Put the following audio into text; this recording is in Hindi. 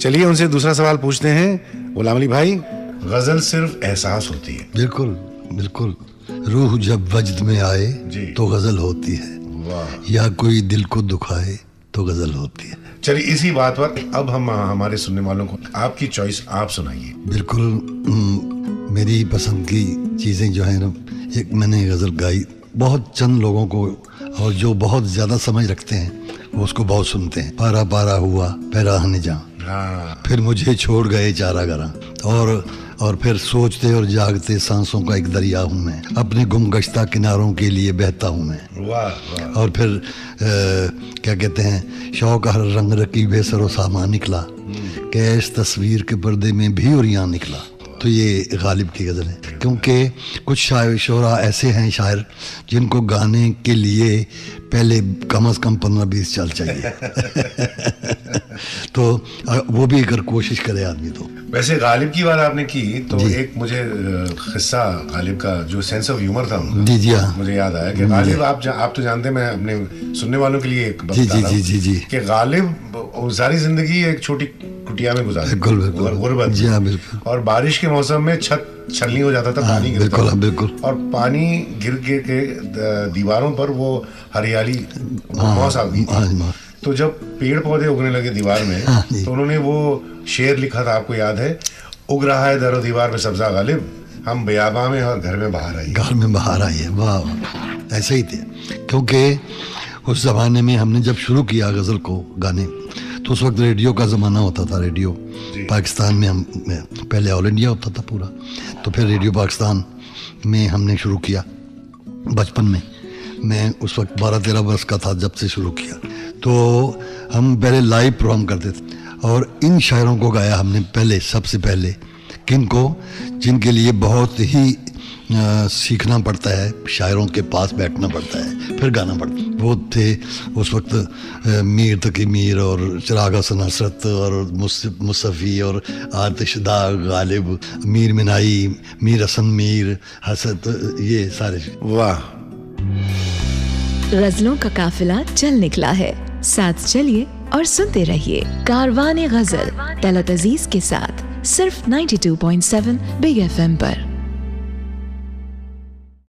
चलिए उनसे दूसरा सवाल पूछते हैं। गुलाम अली भाई, गजल सिर्फ एहसास होती है? बिल्कुल बिल्कुल। रूह जब वजद में आए तो गजल होती है, या कोई दिल को दुखाए तो गजल होती है। चलिए इसी बात पर अब हम हमारे सुनने वालों को आपकी चॉइस आप सुनाइए। बिल्कुल। मेरी पसंद की चीज़ें जो है ना, एक मैंने गज़ल गाई बहुत चंद लोगों को, और जो बहुत ज़्यादा समझ रखते हैं वो उसको बहुत सुनते हैं। पारा पारा हुआ पैराहने जा, फिर मुझे छोड़ गए चारा गरा, और फिर सोचते और जागते सांसों का एक दरिया हूँ मैं, अपने गुमगश्ता किनारों के लिए बहता हूँ मैं। वाह। और फिर क्या कहते हैं, शौक हर रंग रकीबे सरो सामा निकला, कैश तस्वीर के पर्दे में भी उरियां निकला। तो ये गालिब की गज़ल है, क्योंकि कुछ शायर शोरा ऐसे हैं शायर जिनको गाने के लिए पहले कम से कम 15-20 साल चाहिए। तो वो भी अगर कोशिश करे आदमी तो। वैसे गालिब की बात आपने की तो एक मुझे किस्सा गालिब का जो सेंस ऑफ ह्यूमर था उनका, जी हाँ, मुझे याद आया कि गालिब आप तो जानते हैं, मैं अपने सुनने वालों के लिए एक बात बता रहा हूं कि गालिब सारी जिंदगी एक छोटी कुटिया में गुजारी, गुर्बत। जी हाँ बिल्कुल। और बारिश के मौसम में छत छलनी हो जाता था, पानी गिरता था, बिल्कुल। और पानी गिर के दीवारों पर वो हरियाली मौस आ गई। तो जब पेड़ पौधे उगने लगे दीवार में, तो उन्होंने वो शेर लिखा था, आपको याद है, उग रहा है दरो दीवार में सब्जा गालिब, हम बयाबा में और घर में बाहर आई। घर में बाहर आई है, वाह। ऐसे ही थे, क्योंकि उस ज़माने में हमने जब शुरू किया गज़ल को गाने, तो उस वक्त रेडियो का ज़माना होता था। रेडियो पाकिस्तान में हम पहले ऑल इंडिया होता था पूरा, तो फिर रेडियो पाकिस्तान में हमने शुरू किया बचपन में। मैं उस वक्त 12-13 वर्ष का था जब से शुरू किया। तो हम पहले लाइव प्रोग्राम करते थे, और इन शायरों को गाया हमने पहले, सबसे पहले किनको, जिनके लिए बहुत ही सीखना पड़ता है, शायरों के पास बैठना पड़ता है, फिर गाना पड़ता है। वो थे उस वक्त मीर तकी मीर और चिराग हसन हसरत और मुसफ़ी और आतिशदा गालिब, मीर मिनाई, मीर हसन मीर हसत, ये सारे। वाह। गजलों का काफिला चल निकला है, साथ चलिए और सुनते रहिए कारवान गजल तलत अजीज के साथ, सिर्फ 92.7 बिग FM पर।